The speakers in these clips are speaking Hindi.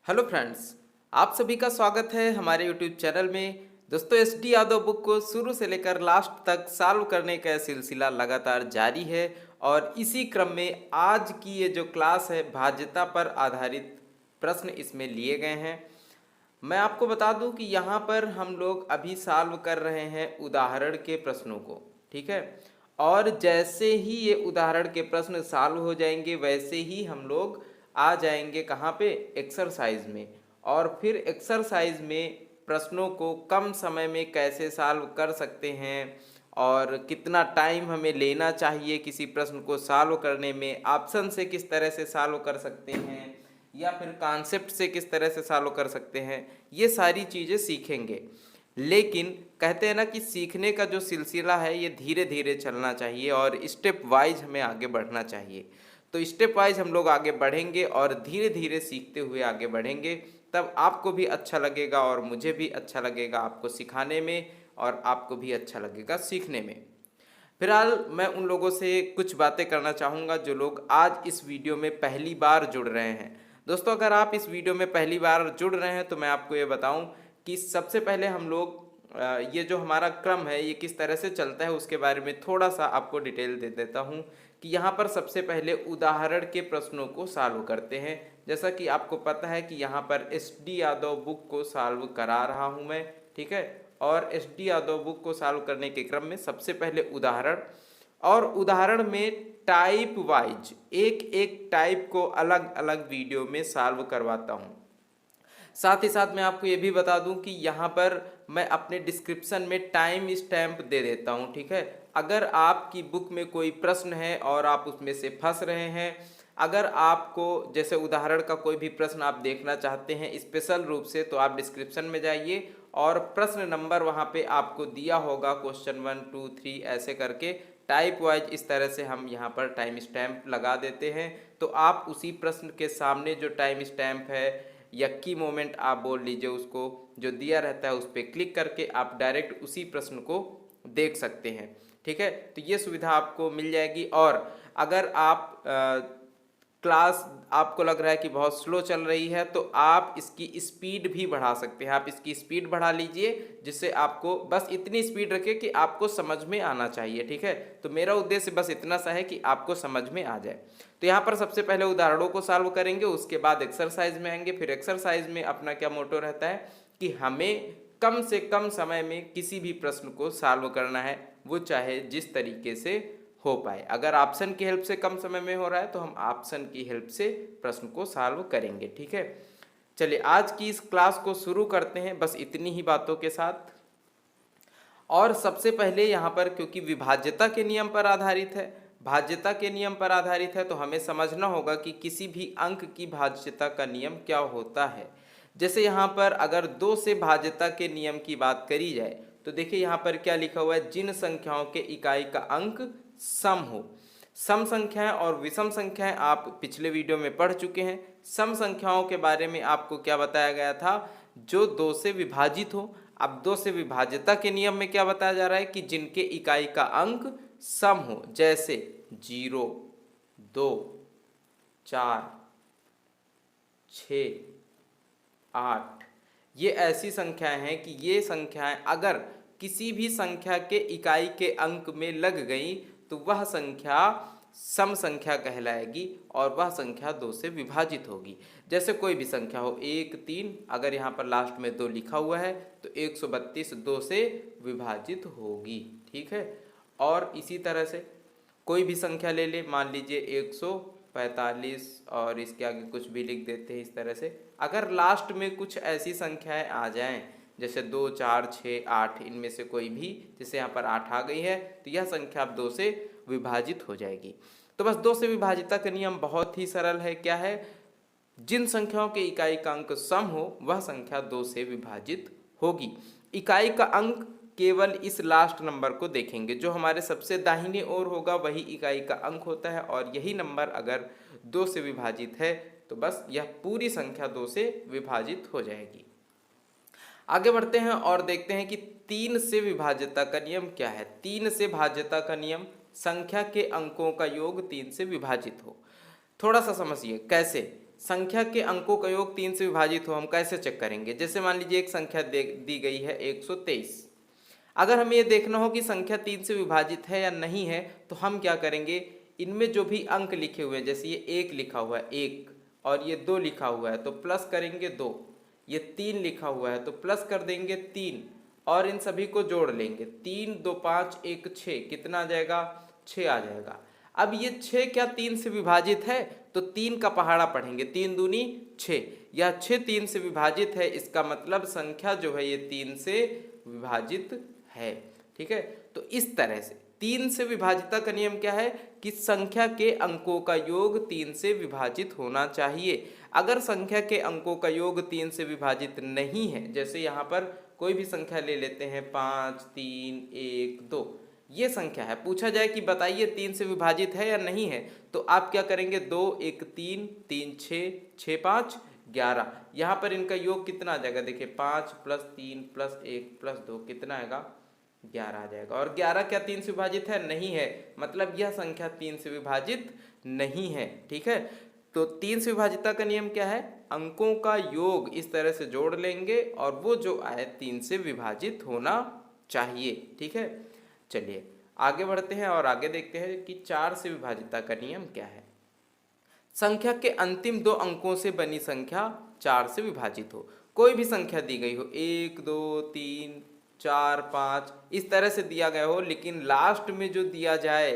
हेलो फ्रेंड्स, आप सभी का स्वागत है हमारे यूट्यूब चैनल में। दोस्तों, एस डी यादव बुक को शुरू से लेकर लास्ट तक सॉल्व करने का सिलसिला लगातार जारी है और इसी क्रम में आज की ये जो क्लास है भाज्यता पर आधारित प्रश्न इसमें लिए गए हैं। मैं आपको बता दूं कि यहाँ पर हम लोग अभी सॉल्व कर रहे हैं उदाहरण के प्रश्नों को, ठीक है। और जैसे ही ये उदाहरण के प्रश्न सॉल्व हो जाएंगे वैसे ही हम लोग आ जाएंगे कहाँ पे, एक्सरसाइज में। और फिर एक्सरसाइज में प्रश्नों को कम समय में कैसे सॉल्व कर सकते हैं और कितना टाइम हमें लेना चाहिए किसी प्रश्न को सॉल्व करने में, ऑप्शन से किस तरह से सॉल्व कर सकते हैं या फिर कॉन्सेप्ट से किस तरह से सॉल्व कर सकते हैं, ये सारी चीज़ें सीखेंगे। लेकिन कहते हैं ना कि सीखने का जो सिलसिला है ये धीरे धीरे चलना चाहिए और स्टेप वाइज हमें आगे बढ़ना चाहिए। तो स्टेप वाइज हम लोग आगे बढ़ेंगे और धीरे धीरे सीखते हुए आगे बढ़ेंगे, तब आपको भी अच्छा लगेगा और मुझे भी अच्छा लगेगा आपको सिखाने में और आपको भी अच्छा लगेगा सीखने में। फिलहाल मैं उन लोगों से कुछ बातें करना चाहूँगा जो लोग आज इस वीडियो में पहली बार जुड़ रहे हैं। दोस्तों, अगर आप इस वीडियो में पहली बार जुड़ रहे हैं तो मैं आपको ये बताऊं कि सबसे पहले हम लोग ये जो हमारा क्रम है ये किस तरह से चलता है उसके बारे में थोड़ा सा आपको डिटेल दे देता हूं कि यहाँ पर सबसे पहले उदाहरण के प्रश्नों को सॉल्व करते हैं। जैसा कि आपको पता है कि यहाँ पर एस डी यादव बुक को सॉल्व करा रहा हूँ मैं, ठीक है। और एस डी यादव बुक को सॉल्व करने के क्रम में सबसे पहले उदाहरण, और उदाहरण में टाइप वाइज एक एक टाइप को अलग अलग वीडियो में सॉल्व करवाता हूँ। साथ ही साथ मैं आपको ये भी बता दूं कि यहाँ पर मैं अपने डिस्क्रिप्शन में टाइम स्टैम्प दे देता हूँ, ठीक है। अगर आपकी बुक में कोई प्रश्न है और आप उसमें से फंस रहे हैं, अगर आपको जैसे उदाहरण का कोई भी प्रश्न आप देखना चाहते हैं स्पेशल रूप से, तो आप डिस्क्रिप्शन में जाइए और प्रश्न नंबर वहाँ पे आपको दिया होगा, क्वेश्चन 1 2 3 ऐसे करके टाइप वाइज इस तरह से हम यहाँ पर टाइम स्टैम्प लगा देते हैं। तो आप उसी प्रश्न के सामने जो टाइम स्टैम्प है या की मोमेंट आप बोल लीजिए उसको, जो दिया रहता है उस पर क्लिक करके आप डायरेक्ट उसी प्रश्न को देख सकते हैं, ठीक है। तो ये सुविधा आपको मिल जाएगी। और अगर आप क्लास आपको लग रहा है कि बहुत स्लो चल रही है तो आप इसकी स्पीड भी बढ़ा सकते हैं। आप इसकी स्पीड बढ़ा लीजिए जिससे आपको बस इतनी स्पीड रखे कि आपको समझ में आना चाहिए, ठीक है। तो मेरा उद्देश्य बस इतना सा है कि आपको समझ में आ जाए। तो यहाँ पर सबसे पहले उदाहरणों को सॉल्व करेंगे, उसके बाद एक्सरसाइज में आएंगे। फिर एक्सरसाइज में अपना क्या मोटो रहता है कि हमें कम से कम समय में किसी भी प्रश्न को सॉल्व करना है, वो चाहे जिस तरीके से हो पाए। अगर ऑप्शन की हेल्प से कम समय में हो रहा है तो हम ऑप्शन की हेल्प से प्रश्न को सॉल्व करेंगे, ठीक है। चलिए आज की इस क्लास को शुरू करते हैं बस इतनी ही बातों के साथ। और सबसे पहले यहाँ पर क्योंकि विभाज्यता के नियम पर आधारित है, भाज्यता के नियम पर आधारित है, तो हमें समझना होगा कि किसी भी अंक की भाज्यता का नियम क्या होता है। जैसे यहाँ पर अगर 2 से भाज्यता के नियम की बात करी जाए तो देखिए यहाँ पर क्या लिखा हुआ है, जिन संख्याओं के इकाई का अंक सम हो। सम संख्याएं और विषम संख्याएं आप पिछले वीडियो में पढ़ चुके हैं। सम संख्याओं के बारे में आपको क्या बताया गया था, जो 2 से विभाजित हो। अब 2 से विभाज्यता के नियम में क्या बताया जा रहा है कि जिनके इकाई का अंक सम हो, जैसे 0 2 4 6 8, ये ऐसी संख्याएं हैं कि ये संख्याएं अगर किसी भी संख्या के इकाई के अंक में लग गई तो वह संख्या सम संख्या कहलाएगी और वह संख्या 2 से विभाजित होगी। जैसे कोई भी संख्या हो 1 3, अगर यहाँ पर लास्ट में 2 लिखा हुआ है तो 132 2 से विभाजित होगी, ठीक है। और इसी तरह से कोई भी संख्या ले ले, मान लीजिए 145 और इसके आगे कुछ भी लिख देते हैं इस तरह से। अगर लास्ट में कुछ ऐसी संख्याएं आ जाएं जैसे 2 4 6 8, इनमें से कोई भी, जैसे यहाँ पर 8 आ गई है तो यह संख्या अब 2 से विभाजित हो जाएगी। तो बस 2 से विभाजिता का नियम बहुत ही सरल है, क्या है, जिन संख्याओं के इकाई का अंक सम हो वह संख्या 2 से विभाजित होगी। इकाई का अंक केवल इस लास्ट नंबर को देखेंगे, जो हमारे सबसे दाहिने ओर होगा वही इकाई का अंक होता है और यही नंबर अगर 2 से विभाजित है तो बस यह पूरी संख्या 2 से विभाजित हो जाएगी। आगे बढ़ते हैं और देखते हैं कि 3 से विभाज्यता का नियम क्या है। 3 से भाज्यता का नियम, संख्या के अंकों का योग 3 से विभाजित हो। थोड़ा सा समझिए कैसे। संख्या के अंकों का योग 3 से विभाजित हो, हम कैसे चेक करेंगे? जैसे मान लीजिए एक संख्या दी गई है 123। अगर हमें ये देखना हो कि संख्या 3 से विभाजित है या नहीं है, तो हम क्या करेंगे, इनमें जो भी अंक लिखे हुए हैं, जैसे ये 1 लिखा हुआ है 1, और ये 2 लिखा हुआ है तो प्लस करेंगे 2, ये 3 लिखा हुआ है तो प्लस कर देंगे 3, और इन सभी को जोड़ लेंगे। 3 2 5 1 6, कितना आ जाएगा? 6 आ जाएगा। अब ये 6 क्या 3 से विभाजित है? तो 3 का पहाड़ा पढ़ेंगे, 3 दूनी 6, यह 6 3 से विभाजित है, इसका मतलब संख्या जो है ये 3 से विभाजित है। ठीक है, तो इस तरह से 3 से विभाजिता का नियम क्या है कि संख्या के अंकों का योग 3 से विभाजित होना चाहिए। अगर संख्या के अंकों का योग 3 से विभाजित नहीं है, जैसे यहाँ पर कोई भी संख्या ले लेते हैं 5 3 1 2, ये संख्या है, पूछा जाए कि बताइए 3 से विभाजित है या नहीं है, तो आप क्या करेंगे? 2 1 3 3 6 6 5 11, यहाँ पर इनका योग कितना आ जाएगा? देखिए 5 + 3 + 1 + 2 कितना आएगा? 11 आ जाएगा। और 11 क्या 3 से विभाजित है? नहीं है, मतलब यह संख्या 3 से विभाजित नहीं है। ठीक है, तो 3 से विभाजिता का नियम क्या है? अंकों का योग इस तरह से जोड़ लेंगे और वो जो आए 3 से विभाजित होना चाहिए। ठीक है, चलिए आगे बढ़ते हैं और आगे देखते हैं कि 4 से विभाजिता का नियम क्या है। संख्या के अंतिम 2 अंकों से बनी संख्या 4 से विभाजित हो। कोई भी संख्या दी गई हो, 1 2 3 4 5 इस तरह से दिया गया हो, लेकिन लास्ट में जो दिया जाए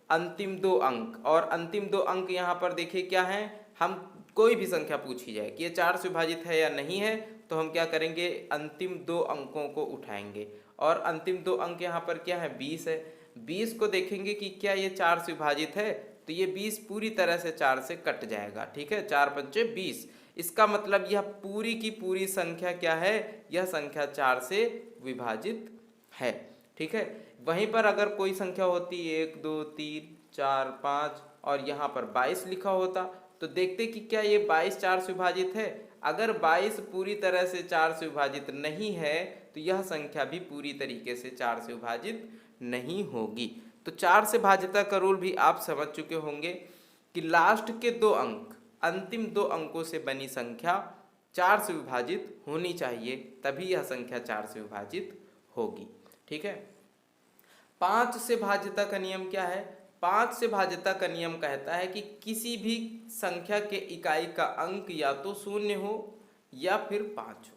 अंतिम 2 अंक, और अंतिम 2 अंक यहाँ पर देखिए क्या है, हम कोई भी संख्या पूछी जाए कि ये 4 से विभाजित है या नहीं है, तो हम क्या करेंगे? अंतिम 2 अंकों को उठाएंगे, और अंतिम 2 अंक यहाँ पर क्या है? 20 है। 20 को देखेंगे कि क्या ये 4 से विभाजित है, तो ये 20 पूरी तरह से 4 से कट जाएगा। ठीक है, 4 पंचे 20, इसका मतलब यह पूरी की पूरी संख्या क्या है? यह संख्या 4 से विभाजित है। ठीक है, वहीं पर अगर कोई संख्या होती 1 2 3 4 5 और यहाँ पर 22 लिखा होता, तो देखते कि क्या ये 22 4 से विभाजित है। अगर 22 पूरी तरह से 4 से विभाजित नहीं है, तो यह संख्या भी पूरी तरीके से 4 से विभाजित नहीं होगी। तो 4 से भाज्यता का रूल भी आप समझ चुके होंगे कि लास्ट के 2 अंक, अंतिम 2 अंकों से बनी संख्या 4 से विभाजित होनी चाहिए, तभी यह संख्या 4 से विभाजित होगी। ठीक है, 5 से भाज्यता का नियम क्या है? 5 से भाज्यता का नियम कहता है कि किसी भी संख्या के इकाई का अंक या तो 0 हो या फिर 5 हो।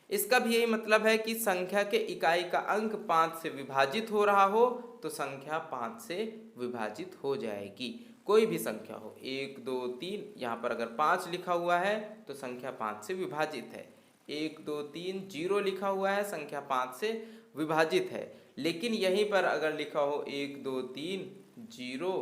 इसका भी यही मतलब है कि संख्या के इकाई का अंक 5 से विभाजित हो रहा हो तो संख्या 5 से विभाजित हो जाएगी। कोई भी संख्या हो, 1 2 3, यहाँ पर अगर 5 लिखा हुआ है तो संख्या 5 से विभाजित है। 1 2 3 0 लिखा हुआ है, संख्या 5 से विभाजित है। लेकिन यहीं पर अगर लिखा हो 1 2 3 0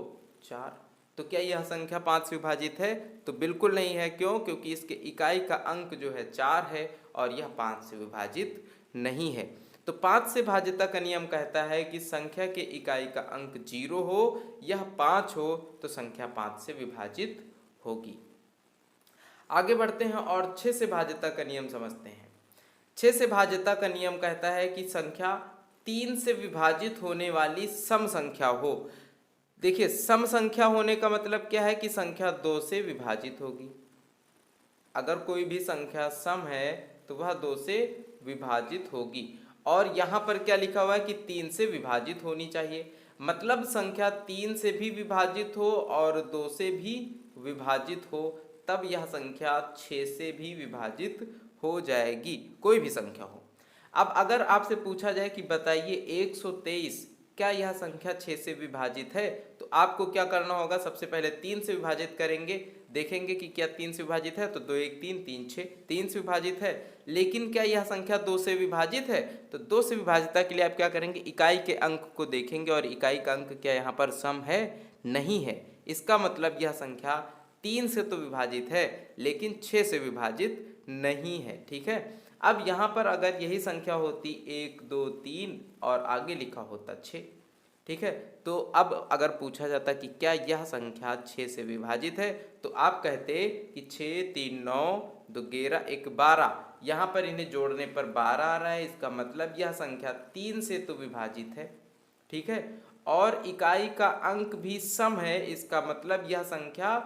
4, तो क्या यह संख्या 5 से विभाजित है? तो बिल्कुल नहीं है। क्यों? क्योंकि इसके इकाई का अंक जो है 4 है और यह 5 से विभाजित नहीं है। तो 5 से भाज्यता का नियम कहता है कि संख्या के इकाई का अंक 0 हो, यह 5 हो, तो संख्या 5 से विभाजित होगी। आगे बढ़ते हैं और 6 से भाज्यता का नियम समझते हैं। 6 से भाज्यता का नियम कहता है कि संख्या 3 से विभाजित होने वाली सम संख्या हो। देखिए, सम संख्या होने का मतलब क्या है कि संख्या 2 से विभाजित होगी। अगर कोई भी संख्या सम है तो वह 2 से विभाजित होगी। और यहाँ पर क्या लिखा हुआ है कि 3 से विभाजित होनी चाहिए, मतलब संख्या 3 से भी विभाजित हो और 2 से भी विभाजित हो, तब यह संख्या 6 से भी विभाजित हो जाएगी, कोई भी संख्या हो। अब अगर आपसे पूछा जाए कि बताइए 123 क्या यह संख्या 6 से विभाजित है, तो आपको क्या करना होगा? सबसे पहले 3 से विभाजित करेंगे, देखेंगे कि क्या 3 से विभाजित है, तो 2 1 3 3 6, 3 से विभाजित है। लेकिन क्या यह संख्या 2 से विभाजित है? तो 2 से विभाजिता के लिए आप क्या करेंगे? इकाई के अंक को देखेंगे, और इकाई का अंक क्या यहाँ पर सम है? नहीं है। इसका मतलब यह संख्या 3 से तो विभाजित है लेकिन 6 से विभाजित नहीं है। ठीक है, अब यहाँ पर अगर यही संख्या होती 1 2 3 और आगे लिखा होता 6, ठीक है, तो अब अगर पूछा जाता कि क्या यह संख्या 6 से विभाजित है, तो आप कहते कि 6 3 9 2 11 1 12, यहाँ पर इन्हें जोड़ने पर 12 आ रहा है, इसका मतलब यह संख्या 3 से तो विभाजित है। ठीक है, और इकाई का अंक भी सम है, इसका मतलब यह संख्या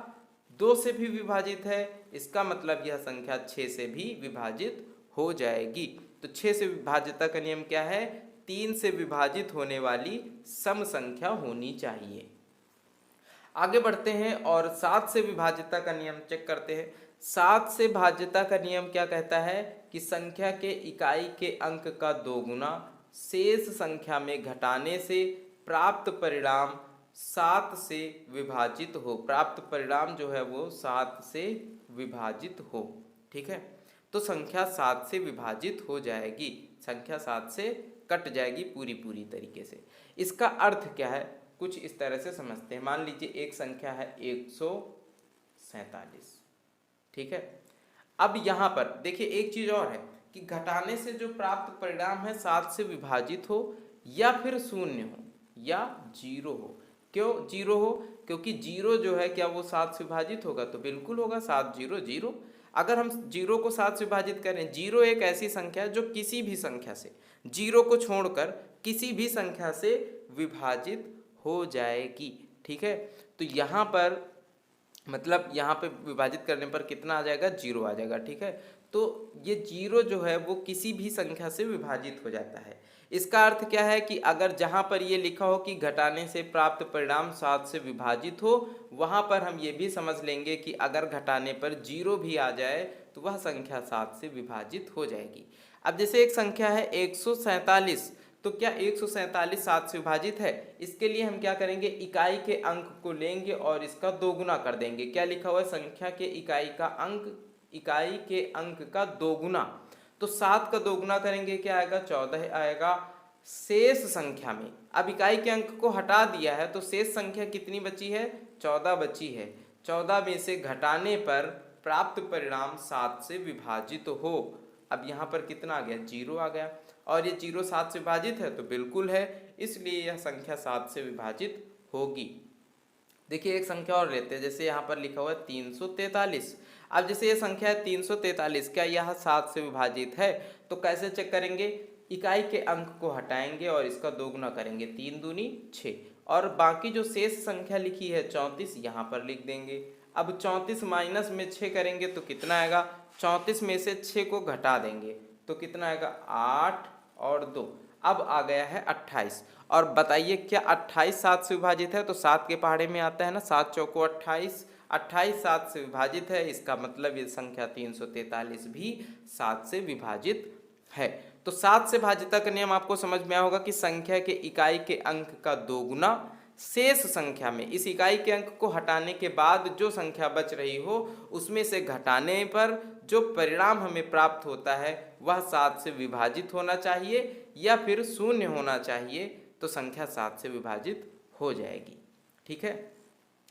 2 से भी विभाजित है, इसका मतलब यह संख्या 6 से भी विभाजित हो जाएगी। तो 6 से विभाज्यता का नियम क्या है? 3 से विभाजित होने वाली सम संख्या होनी चाहिए। आगे बढ़ते हैं और 7 से विभाज्यता का नियम चेक करते हैं। 7 से भाज्यता का नियम क्या कहता है कि संख्या के इकाई के अंक का 2 गुना शेष संख्या में घटाने से प्राप्त परिणाम 7 से विभाजित हो। प्राप्त परिणाम जो है वो 7 से विभाजित हो। ठीक है, तो संख्या 7 से विभाजित हो जाएगी, संख्या 7 से कट जाएगी पूरी तरीके से। इसका अर्थ क्या है, कुछ इस तरह से समझते हैं। मान लीजिए एक संख्या है 147। ठीक है, अब यहाँ पर देखिए एक चीज और है कि घटाने से जो प्राप्त परिणाम है 7 से विभाजित हो या फिर शून्य हो या 0 हो। क्यों 0 हो? क्योंकि 0 जो है क्या वो 7 से विभाजित होगा? तो बिल्कुल होगा, 7 0 0। अगर हम 0 को 7 से विभाजित करें, 0 एक ऐसी संख्या है जो किसी भी संख्या से, 0 को छोड़कर किसी भी संख्या से विभाजित हो जाएगी। ठीक है, तो यहाँ पर मतलब यहाँ पे विभाजित करने पर कितना आ जाएगा? 0 आ जाएगा। ठीक है, तो ये 0 जो है वो किसी भी संख्या से विभाजित हो जाता है। इसका अर्थ क्या है कि अगर जहाँ पर ये लिखा हो कि घटाने से प्राप्त परिणाम 7 से विभाजित हो, वहाँ पर हम ये भी समझ लेंगे कि अगर घटाने पर 0 भी आ जाए तो वह संख्या 7 से विभाजित हो जाएगी। अब जैसे एक संख्या है 147, तो क्या 147 7 से विभाजित है? इसके लिए हम क्या करेंगे, इकाई के अंक को लेंगे और इसका 2 गुना कर देंगे। क्या लिखा हुआ है? संख्या के इकाई के अंक का 2 गुना। तो 7 का 2 गुना करेंगे, क्या आएगा? 14 आएगा। शेष संख्या में अब इकाई के अंक को हटा दिया है तो शेष संख्या कितनी बची है? 14 बची है। 14 में से घटाने पर प्राप्त परिणाम 7 से विभाजित हो। अब यहाँ पर कितना आ गया? 0 आ गया। और ये 0 7 से विभाजित है तो बिल्कुल है, इसलिए यह संख्या 7 से विभाजित होगी। देखिए एक संख्या और लेते हैं, जैसे यहाँ पर लिखा हुआ है 343। अब जैसे ये संख्या है 343, क्या यह 7 से विभाजित है? तो कैसे चेक करेंगे? इकाई के अंक को हटाएंगे और इसका 2 गुना करेंगे, 3 दूनी 6, और बाकी जो शेष संख्या लिखी है 34 यहाँ पर लिख देंगे। अब 34 माइनस में 6 करेंगे तो कितना आएगा? 34 में से 6 को घटा देंगे तो कितना आएगा? 8 और 2, अब आ गया है 28। और बताइए क्या 28 7 से विभाजित है? तो 7 के पहाड़े में आता है ना, 7 चौको 28, 28 7 से विभाजित है, इसका मतलब ये संख्या 343 भी 7 से विभाजित है। तो 7 से भाज्यता का नियम आपको समझ में आया होगा कि संख्या के इकाई के अंक का 2 गुना शेष संख्या में, इस इकाई के अंक को हटाने के बाद जो संख्या बच रही हो उसमें से घटाने पर जो परिणाम हमें प्राप्त होता है वह 7 से विभाजित होना चाहिए या फिर शून्य होना चाहिए, तो संख्या 7 से विभाजित हो जाएगी। ठीक है,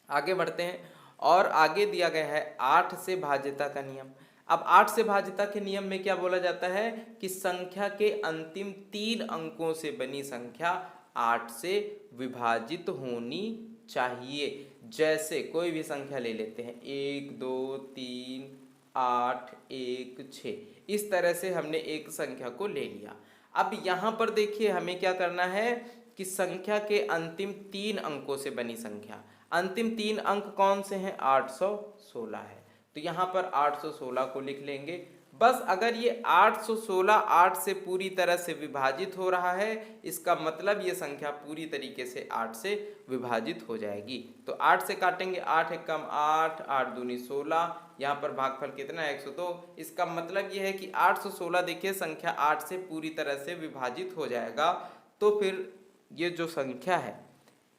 आगे बढ़ते हैं और आगे दिया गया है 8 से भाज्यता का नियम। अब 8 से भाज्यता के नियम में क्या बोला जाता है कि संख्या के अंतिम 3 अंकों से बनी संख्या 8 से विभाजित होनी चाहिए। जैसे कोई भी संख्या ले लेते हैं, 1 2 3 8 1 6, इस तरह से हमने एक संख्या को ले लिया। अब यहाँ पर देखिए हमें क्या करना है कि संख्या के अंतिम 3 अंकों से बनी संख्या, अंतिम 3 अंक कौन से हैं? 816 है, तो यहाँ पर 816 को लिख लेंगे। बस अगर ये 816 8 से पूरी तरह से विभाजित हो रहा है, इसका मतलब ये संख्या पूरी तरीके से 8 से विभाजित हो जाएगी। तो 8 से काटेंगे, 8 एकम 8, 8 दूनी 16, यहाँ पर भागफल कितना है? 102। इसका मतलब ये है कि 816 देखिए संख्या 8 से पूरी तरह से विभाजित हो जाएगा। तो फिर ये जो संख्या है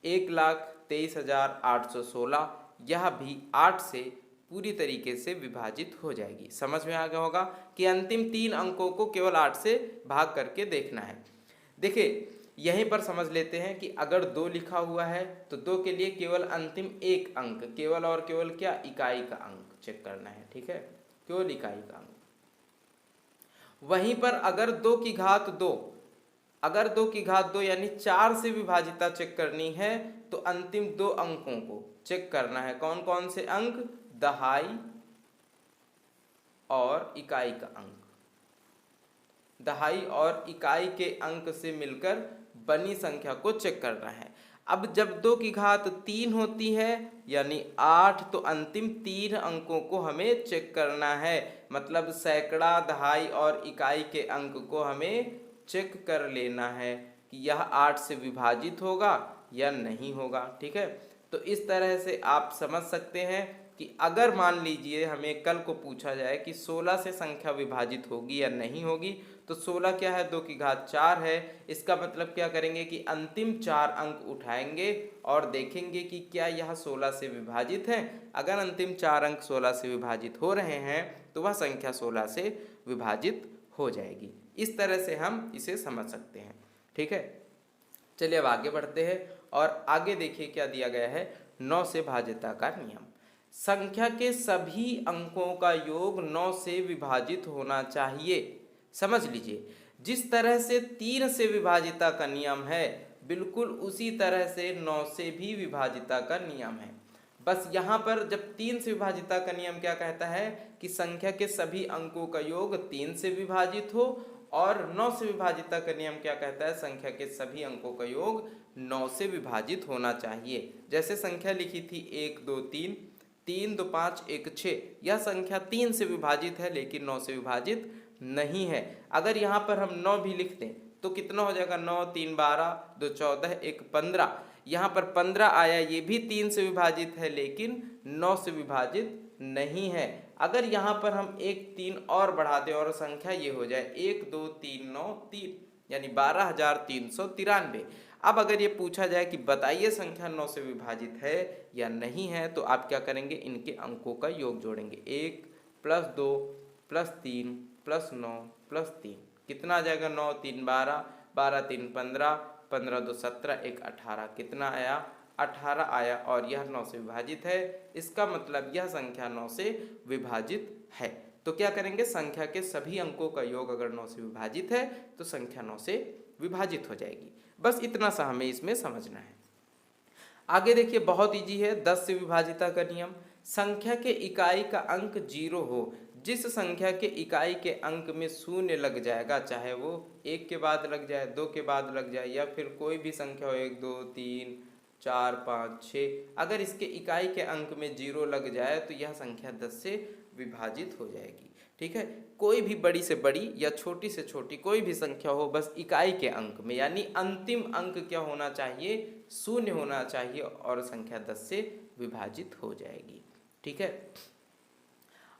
1,23,816, यह भी 8 से पूरी तरीके से विभाजित हो जाएगी। समझ में आ गया होगा कि अंतिम 3 अंकों को केवल 8 से भाग करके देखना है। देखिए यहीं पर समझ लेते हैं कि अगर 2 लिखा हुआ है तो 2 के लिए केवल अंतिम 1 अंक, केवल और केवल क्या? इकाई का अंक चेक करना है। ठीक है, केवल इकाई का अंक। वहीं पर अगर 2 की घात 2, अगर 2 की घात 2 यानी 4 से विभाजिता चेक करनी है तो अंतिम 2 अंकों को चेक करना है। कौन कौन से अंक? दहाई और इकाई का अंक। दहाई और इकाई के अंक से मिलकर बनी संख्या को चेक करना है। अब जब 2 की घात 3 होती है यानी 8, तो अंतिम 3 अंकों को हमें चेक करना है, मतलब सैकड़ा, दहाई और इकाई के अंक को हमें चेक कर लेना है कि यह 8 से विभाजित होगा या नहीं होगा। ठीक है, तो इस तरह से आप समझ सकते हैं कि अगर मान लीजिए हमें कल को पूछा जाए कि 16 से संख्या विभाजित होगी या नहीं होगी, तो 16 क्या है, 2 की घात 4 है। इसका मतलब क्या करेंगे कि अंतिम 4 अंक उठाएंगे और देखेंगे कि क्या यह 16 से विभाजित है। अगर अंतिम 4 अंक 16 से विभाजित हो रहे हैं तो वह संख्या 16 से विभाजित हो जाएगी। इस तरह से हम इसे समझ सकते हैं। ठीक है, चलिए अब आगे बढ़ते हैं और आगे देखिए क्या दिया गया है। 9 से भाज्यता का नियम। संख्या के सभी अंकों का योग 9 से विभाजित होना चाहिए। समझ लीजिए, जिस तरह से 3 से विभाजिता का नियम है बिल्कुल उसी तरह से 9 से भी विभाजिता का नियम है। बस यहाँ पर जब 3 से विभाजिता का नियम क्या कहता है कि संख्या के सभी अंकों का योग 3 से विभाजित हो, और 9 से विभाजिता का नियम क्या कहता है, संख्या के सभी अंकों का योग 9 से विभाजित होना चाहिए। जैसे संख्या लिखी थी 1 2 3, 3 2 5 1 6, यह संख्या 3 से विभाजित है लेकिन 9 से विभाजित नहीं है। अगर यहाँ पर हम 9 भी लिख दें तो कितना हो जाएगा, 9 3 12, 2 14, 1 15। यहाँ पर 15 आया, ये भी 3 से विभाजित है लेकिन 9 से विभाजित नहीं है। अगर यहाँ पर हम 1 3 और बढ़ा दें और संख्या ये हो जाए 1 2 3 9 3, यानी 12,393। अब अगर ये पूछा जाए कि बताइए संख्या 9 से विभाजित है या नहीं है, तो आप क्या करेंगे, इनके अंकों का योग जोड़ेंगे। 1 + 2 + 3 + 9 + 3 कितना आ जाएगा, 9 3 12, 12 3 15, 15 2 17, 1 18, कितना आया, 18 आया, और यह 9 से विभाजित है। इसका मतलब यह संख्या 9 से विभाजित है। तो क्या करेंगे, संख्या के सभी अंकों का योग अगर 9 से विभाजित है तो संख्या 9 से विभाजित हो जाएगी। बस इतना सा हमें इसमें समझना है। आगे देखिए, बहुत इजी है। 10 से विभाजिता का नियम। संख्या के इकाई का अंक 0 हो, जिस संख्या के इकाई के अंक में शून्य लग जाएगा, चाहे वो 1 के बाद लग जाए, 2 के बाद लग जाए, या फिर कोई भी संख्या हो 1 2 3 4 5 6, अगर इसके इकाई के अंक में 0 लग जाए तो यह संख्या 10 से विभाजित हो जाएगी। ठीक है, कोई भी बड़ी से बड़ी या छोटी से छोटी कोई भी संख्या हो, बस इकाई के अंक में, यानी अंतिम अंक क्या होना चाहिए, शून्य होना चाहिए, और संख्या 10 से विभाजित हो जाएगी। ठीक है,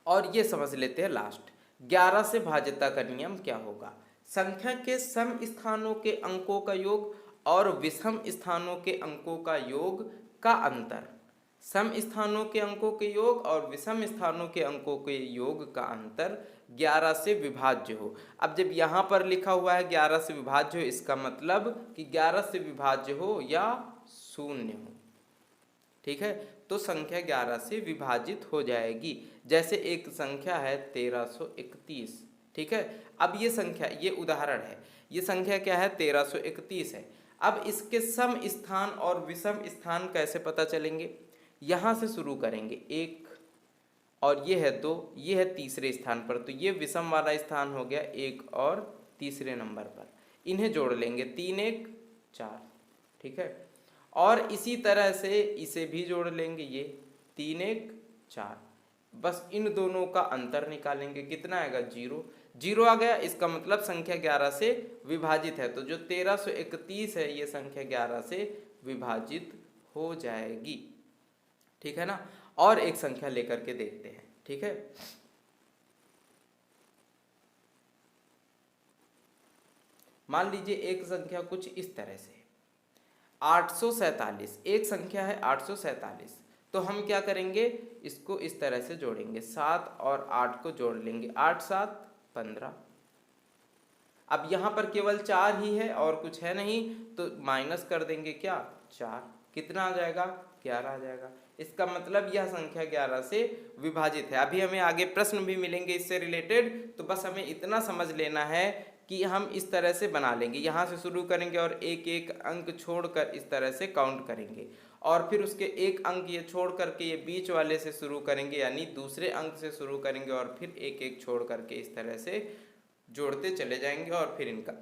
और ये समझ लेते हैं लास्ट, 11 से भाज्यता का नियम क्या होगा। संख्या के सम स्थानों के अंकों का योग और विषम स्थानों के अंकों का योग का अंतर। सम स्थानों के अंकों के योग और विषम स्थानों के अंकों के योग का अंतर 11 से विभाज्य हो। अब जब यहाँ पर लिखा हुआ है 11 से विभाज्य हो, इसका मतलब कि 11 से विभाज्य हो या शून्य हो। ठीक है, तो संख्या 11 से विभाजित हो जाएगी। जैसे एक संख्या है 1331। ठीक है, अब ये संख्या, ये उदाहरण है, ये संख्या क्या है, 1331 है। अब इसके सम स्थान और विषम स्थान कैसे पता चलेंगे, यहाँ से शुरू करेंगे 1, और ये है 2, ये है तीसरे स्थान पर, तो ये विषम वाला स्थान हो गया 1 और तीसरे नंबर पर, इन्हें जोड़ लेंगे, 3 1 4। ठीक है, और इसी तरह से इसे भी जोड़ लेंगे, ये 3 1 4, बस इन दोनों का अंतर निकालेंगे, कितना आएगा, 0 0 आ गया। इसका मतलब संख्या 11 से विभाजित है, तो जो 1331 है ये संख्या 11 से विभाजित हो जाएगी। ठीक है ना, और एक संख्या लेकर के देखते हैं। ठीक है, मान लीजिए एक संख्या कुछ इस तरह से 847, एक संख्या है 847, तो हम क्या करेंगे, इसको इस तरह से जोड़ेंगे, 7 और 8 को जोड़ लेंगे, 8 7 15। अब यहाँ पर केवल 4 ही है और कुछ है नहीं, तो माइनस कर देंगे, क्या 4, कितना आ जाएगा, 11 आ जाएगा। इसका मतलब यह संख्या 11 से विभाजित है। अभी हमें आगे प्रश्न भी मिलेंगे इससे रिलेटेड, तो बस हमें इतना समझ लेना है कि हम इस तरह से बना लेंगे, यहाँ से शुरू करेंगे और एक एक अंक छोड़कर इस तरह से काउंट करेंगे, और फिर उसके एक अंक ये छोड़ करके ये बीच वाले से शुरू करेंगे, यानी दूसरे अंक से शुरू करेंगे, और फिर एक एक छोड़ करके इस तरह से जोड़ते चले जाएंगे और फिर इनका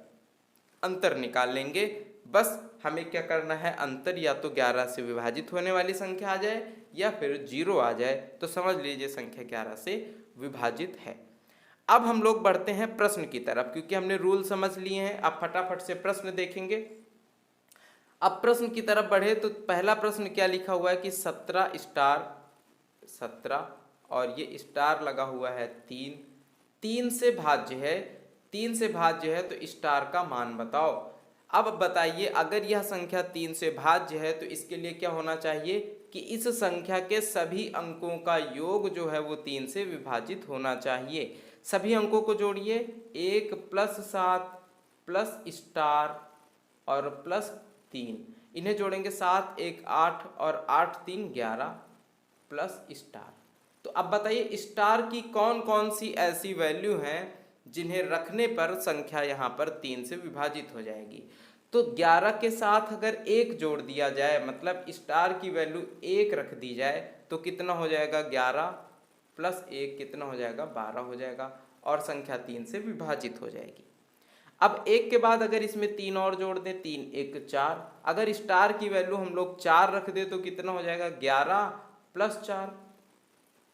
अंतर निकाल लेंगे। बस हमें क्या करना है, अंतर या तो 11 से विभाजित होने वाली संख्या आ जाए या फिर 0 आ जाए, तो समझ लीजिए संख्या 11 से विभाजित है। अब हम लोग बढ़ते हैं प्रश्न की तरफ, क्योंकि हमने रूल समझ लिए हैं। अब फटाफट से प्रश्न देखेंगे। अब प्रश्न की तरफ बढ़े तो पहला प्रश्न क्या लिखा हुआ है कि 17 स्टार 17 और ये स्टार लगा हुआ है 3, 3 से भाज्य है, 3 से भाज्य है तो स्टार का मान बताओ। अब बताइए, अगर यह संख्या 3 से भाज्य है तो इसके लिए क्या होना चाहिए कि इस संख्या के सभी अंकों का योग जो है वो 3 से विभाजित होना चाहिए। सभी अंकों को जोड़िए, 1 + 7 प्लस स्टार और +3, इन्हें जोड़ेंगे 7 1 8 और 8 3 11 प्लस स्टार। तो अब बताइए स्टार की कौन कौन सी ऐसी वैल्यू हैं जिन्हें रखने पर संख्या यहाँ पर 3 से विभाजित हो जाएगी। तो 11 के साथ अगर 1 जोड़ दिया जाए, मतलब स्टार की वैल्यू 1 रख दी जाए, तो कितना हो जाएगा, 11 + 1 कितना हो जाएगा, 12 हो जाएगा और संख्या 3 से विभाजित हो जाएगी। अब 1 के बाद अगर इसमें 3 और जोड़ दें, 3 1 4, अगर स्टार की वैल्यू हम लोग 4 रख दें तो कितना हो जाएगा, 11 + 4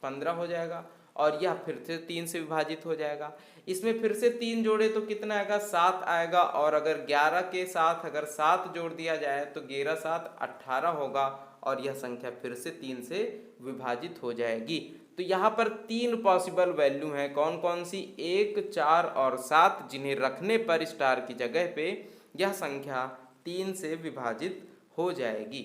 15 हो जाएगा और यह फिर से 3 से विभाजित हो जाएगा। इसमें फिर से 3 जोड़े तो कितना आएगा, 7 आएगा और अगर 11 के साथ अगर 7 जोड़ दिया जाए तो 11 7 18 होगा और यह संख्या फिर से 3 से विभाजित हो जाएगी। तो यहाँ पर 3 पॉसिबल वैल्यू हैं, कौन कौन सी, 1 4 और 7, जिन्हें रखने पर स्टार की जगह पे यह संख्या 3 से विभाजित हो जाएगी।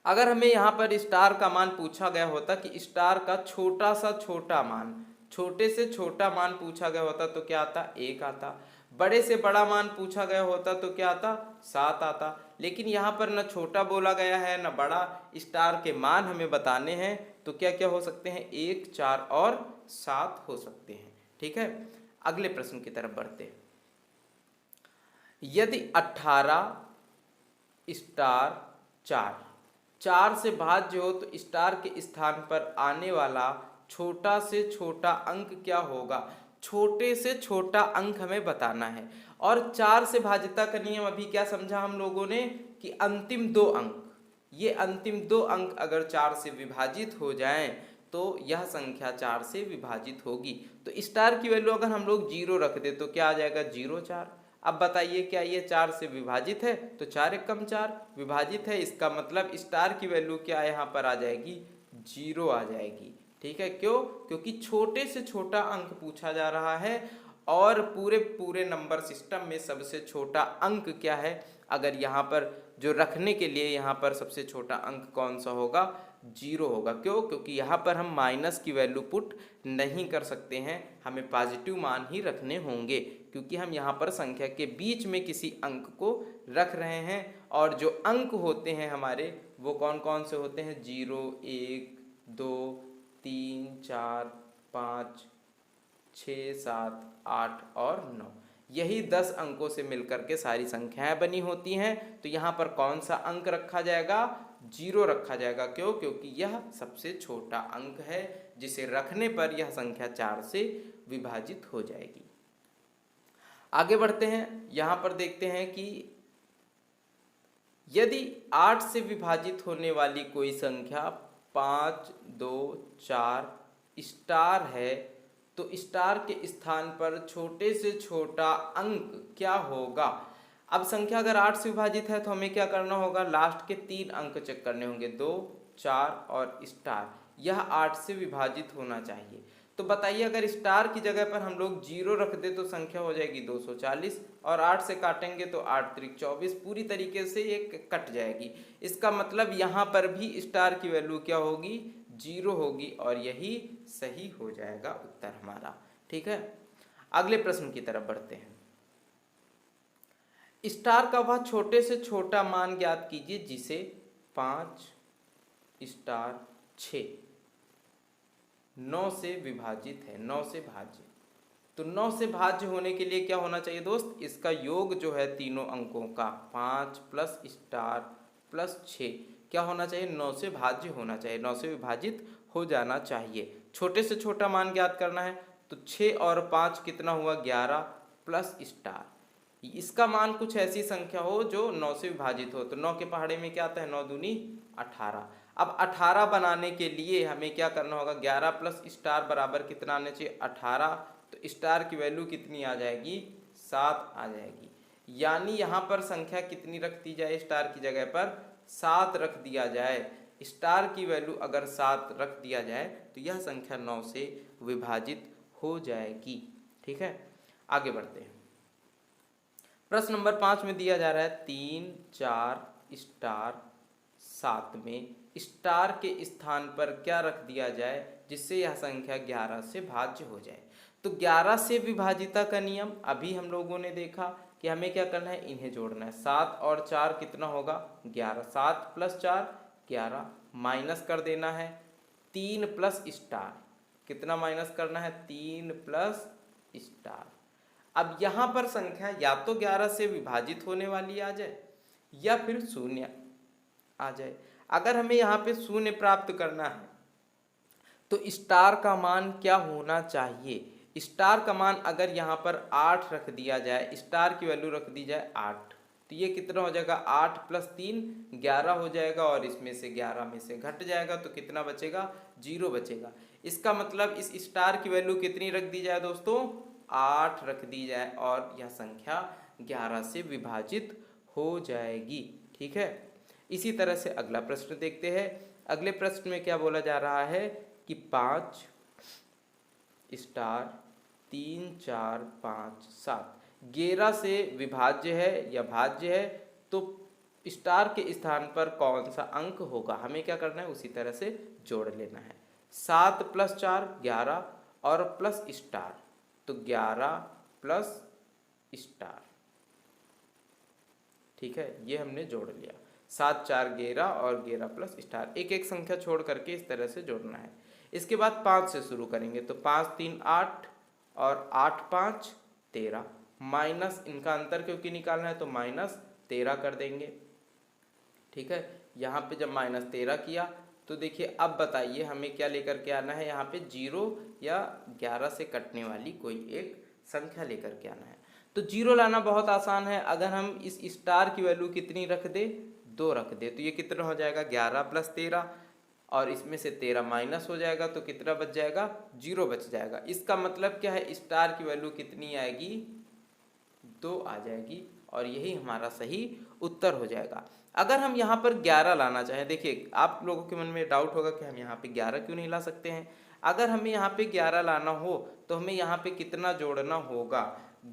अगर हमें यहाँ पर स्टार का मान पूछा गया होता कि स्टार का छोटा सा छोटा मान, छोटे से छोटा मान पूछा गया होता तो क्या आता, 1 आता। बड़े से बड़ा मान पूछा गया होता तो क्या आता, 7 आता। लेकिन यहाँ पर न छोटा बोला गया है न बड़ा, स्टार के मान हमें बताने हैं तो क्या क्या हो सकते हैं, 1 4 और 7 हो सकते हैं। ठीक है, अगले प्रश्न की तरफ बढ़ते हैं। यदि 18 स्टार 4 4 से भाज्य हो तो स्टार के स्थान पर आने वाला छोटा से छोटा अंक क्या होगा। छोटे से छोटा अंक हमें बताना है और 4 से भाज्यता का नियम अभी क्या समझा हम लोगों ने कि अंतिम 2 अंक, ये अंतिम 2 अंक अगर 4 से विभाजित हो जाएं तो यह संख्या 4 से विभाजित होगी। तो स्टार की वैल्यू अगर हम लोग 0 रख दे तो क्या आ जाएगा, 0 4। अब बताइए क्या ये 4 से विभाजित है, तो 4 एकम 4 विभाजित है, इसका मतलब स्टार की वैल्यू क्या यहाँ पर आ जाएगी, 0 आ जाएगी। ठीक है, क्यों, क्योंकि छोटे से छोटा अंक पूछा जा रहा है और पूरे पूरे नंबर सिस्टम में सबसे छोटा अंक क्या है। अगर यहाँ पर जो रखने के लिए यहाँ पर सबसे छोटा अंक कौन सा होगा, 0 होगा। क्यों, क्योंकि यहाँ पर हम माइनस की वैल्यू पुट नहीं कर सकते हैं, हमें पॉजिटिव मान ही रखने होंगे, क्योंकि हम यहाँ पर संख्या के बीच में किसी अंक को रख रहे हैं और जो अंक होते हैं हमारे वो कौन कौन से होते हैं, 0 1 2 3 4 5 6 7 8 और 9, यही 10 अंकों से मिलकर के सारी संख्याएं बनी होती हैं। तो यहाँ पर कौन सा अंक रखा जाएगा, 0 रखा जाएगा। क्यों, क्योंकि यह सबसे छोटा अंक है जिसे रखने पर यह संख्या 4 से विभाजित हो जाएगी। आगे बढ़ते हैं, यहाँ पर देखते हैं कि यदि 8 से विभाजित होने वाली कोई संख्या 5 2 4 स्टार है तो स्टार के स्थान पर छोटे से छोटा अंक क्या होगा। अब संख्या अगर 8 से विभाजित है तो हमें क्या करना होगा, लास्ट के 3 अंक चेक करने होंगे, 2 4 और स्टार, यह 8 से विभाजित होना चाहिए। तो बताइए अगर स्टार की जगह पर हम लोग 0 रख दे तो संख्या हो जाएगी 240 और 8 से काटेंगे तो 8 त्रिक 24, पूरी तरीके से ये कट जाएगी। इसका मतलब यहाँ पर भी स्टार की वैल्यू क्या होगी, 0 होगी और यही सही हो जाएगा उत्तर हमारा। ठीक है, अगले प्रश्न की तरफ बढ़ते हैं। स्टार का वह छोटे से छोटा मान ज्ञात कीजिए जिसे 5 स्टार 6 9 से विभाजित है, 9 से भाज्य। तो 9 से भाज्य होने के लिए क्या होना चाहिए दोस्त, इसका योग जो है तीनों अंकों का 5 प्लस स्टार प्लस 6 क्या होना चाहिए, 9 से भाज्य होना चाहिए, 9 से विभाजित हो जाना चाहिए। छोटे से छोटा मान ज्ञात करना है तो 6 और 5 कितना हुआ, 11 प्लस स्टार, इसका मान कुछ ऐसी संख्या हो जो 9 से विभाजित हो। तो 9 के पहाड़े में क्या आता है, 9 दूनी 18। अब 18 बनाने के लिए हमें क्या करना होगा, 11 प्लस स्टार बराबर कितना आना चाहिए, 18। तो स्टार की वैल्यू कितनी आ जाएगी, 7 आ जाएगी। यानी यहाँ पर संख्या कितनी रख दी जाए, स्टार की जगह पर 7 रख दिया जाए। स्टार की वैल्यू अगर 7 रख दिया जाए तो यह संख्या 9 से विभाजित हो जाएगी। ठीक है, आगे बढ़ते हैं। प्रश्न नंबर 5 में दिया जा रहा है 3, 4 स्टार 7 में स्टार के स्थान पर क्या रख दिया जाए जिससे यह संख्या 11 से भाज्य हो जाए। तो 11 से विभाजिता का नियम अभी हम लोगों ने देखा कि हमें क्या करना है, इन्हें जोड़ना है। 7 और 4 कितना होगा, 11। 7 प्लस 4 11, माइनस कर देना है 3 प्लस स्टार, कितना माइनस करना है, 3 प्लस स्टार। अब यहाँ पर संख्या या तो 11 से विभाजित होने वाली आ जाए या फिर शून्य आ जाए। अगर हमें यहाँ पे शून्य प्राप्त करना है तो स्टार का मान क्या होना चाहिए, स्टार का मान अगर यहाँ पर 8 रख दिया जाए, स्टार की वैल्यू रख दी जाए 8, तो ये कितना हो जाएगा, 8 प्लस 3 11 हो जाएगा और इसमें से 11 में से घट जाएगा तो कितना बचेगा, 0 बचेगा। इसका मतलब इस स्टार की वैल्यू कितनी रख दी जाए दोस्तों, 8 रख दी जाए और यह संख्या 11 से विभाजित हो जाएगी। ठीक है, इसी तरह से अगला प्रश्न देखते हैं। अगले प्रश्न में क्या बोला जा रहा है कि 5 स्टार 3, 4, 5, 7 11 से विभाज्य है या भाज्य है, तो स्टार के स्थान पर कौन सा अंक होगा, हमें क्या करना है, उसी तरह से जोड़ लेना है। 7 प्लस 4 11 और प्लस स्टार, तो 11 प्लस स्टार। ठीक है, ये हमने जोड़ लिया। 7 4 11 और 11 प्लस स्टार, एक एक संख्या छोड़ करके इस तरह से जोड़ना है। इसके बाद 5 से शुरू करेंगे, तो 5 3 8 और 8 5 13, माइनस इनका अंतर क्योंकि निकालना है तो माइनस 13 कर देंगे। ठीक है, यहाँ पे जब माइनस 13 किया तो देखिए अब बताइए हमें क्या लेकर के आना है, यहाँ पे 0 या 11 से कटने वाली कोई एक संख्या लेकर के आना है। तो 0 लाना बहुत आसान है, अगर हम इस स्टार की वैल्यू कितनी रख दे, 2 रख दे, तो ये कितना हो जाएगा, 11 प्लस 13 और इसमें से 13 माइनस हो जाएगा तो कितना बच जाएगा, 0 बच जाएगा। इसका मतलब क्या है, स्टार की वैल्यू कितनी आएगी, 2 आ जाएगी और यही हमारा सही उत्तर हो जाएगा। अगर हम यहाँ पर 11 लाना चाहें, देखिए आप लोगों के मन में डाउट होगा कि हम यहाँ पे 11 क्यों नहीं ला सकते हैं। अगर हमें यहाँ पे 11 लाना हो तो हमें यहाँ पे कितना जोड़ना होगा,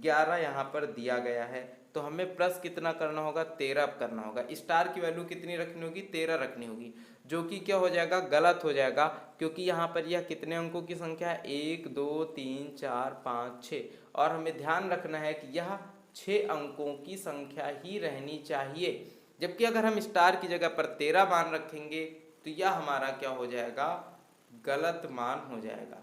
11 यहाँ पर दिया गया है तो हमें प्लस कितना करना होगा, 13 करना होगा। स्टार की वैल्यू कितनी रखनी होगी, 13 रखनी होगी, जो कि क्या हो जाएगा, गलत हो जाएगा, क्योंकि यहाँ पर यह कितने अंकों की संख्या है, 1 2 3 4 5 6 और हमें ध्यान रखना है कि यह 6 अंकों की संख्या ही रहनी चाहिए। जबकि अगर हम स्टार की जगह पर 13 मान रखेंगे तो यह हमारा क्या हो जाएगा, गलत मान हो जाएगा।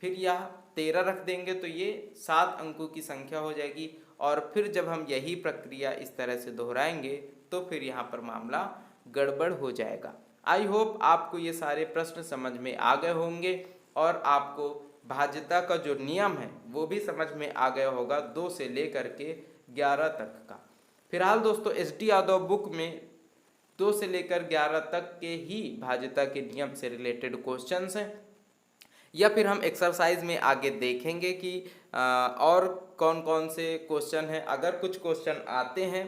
फिर यह 13 रख देंगे तो ये 7 अंकों की संख्या हो जाएगी और फिर जब हम यही प्रक्रिया इस तरह से दोहराएंगे तो फिर यहाँ पर मामला गड़बड़ हो जाएगा। आई होप आपको ये सारे प्रश्न समझ में आ गए होंगे और आपको भाज्यता का जो नियम है वो भी समझ में आ गया होगा, 2 से लेकर के 11 तक का। फिलहाल दोस्तों SD यादव बुक में 2 से लेकर 11 तक के ही भाज्यता के नियम से रिलेटेड क्वेश्चंस हैं, या फिर हम एक्सरसाइज में आगे देखेंगे कि और कौन कौन से क्वेश्चन हैं। अगर कुछ क्वेश्चन आते हैं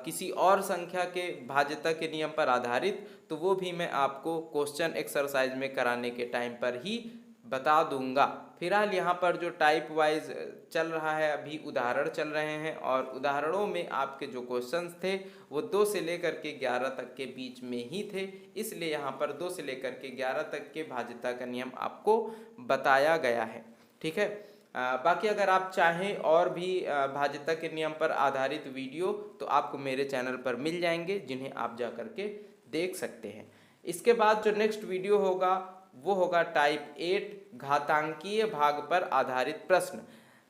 किसी और संख्या के भाज्यता के नियम पर आधारित, तो वो भी मैं आपको क्वेश्चन एक्सरसाइज में कराने के टाइम पर ही बता दूंगा। फिलहाल यहाँ पर जो टाइप वाइज चल रहा है, अभी उदाहरण चल रहे हैं और उदाहरणों में आपके जो क्वेश्चंस थे वो 2 से लेकर के 11 तक के बीच में ही थे, इसलिए यहाँ पर 2 से लेकर के 11 तक के भाज्यता का नियम आपको बताया गया है। ठीक है, बाकी अगर आप चाहें और भी भाज्यता के नियम पर आधारित वीडियो तो आपको मेरे चैनल पर मिल जाएंगे, जिन्हें आप जा करके देख सकते हैं। इसके बाद जो नेक्स्ट वीडियो होगा वो होगा टाइप 8 घातांकीय भाग पर आधारित प्रश्न।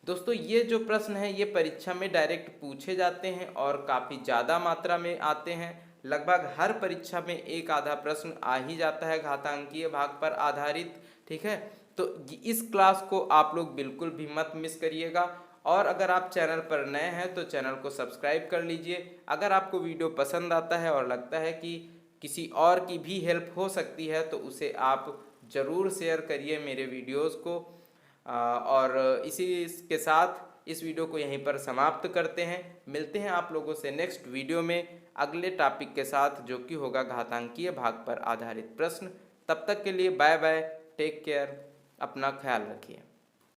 दोस्तों ये जो प्रश्न है ये परीक्षा में डायरेक्ट पूछे जाते हैं और काफ़ी ज़्यादा मात्रा में आते हैं, लगभग हर परीक्षा में एक आधा प्रश्न आ ही जाता है घातांकीय भाग पर आधारित। ठीक है, तो इस क्लास को आप लोग बिल्कुल भी मत मिस करिएगा और अगर आप चैनल पर नए हैं तो चैनल को सब्सक्राइब कर लीजिए। अगर आपको वीडियो पसंद आता है और लगता है कि किसी और की भी हेल्प हो सकती है तो उसे आप ज़रूर शेयर करिए मेरे वीडियोस को। और इसी के साथ इस वीडियो को यहीं पर समाप्त करते हैं। मिलते हैं आप लोगों से नेक्स्ट वीडियो में अगले टॉपिक के साथ, जो कि होगा घातांकीय भाग पर आधारित प्रश्न। तब तक के लिए बाय बाय, टेक केयर, अपना ख्याल रखिए।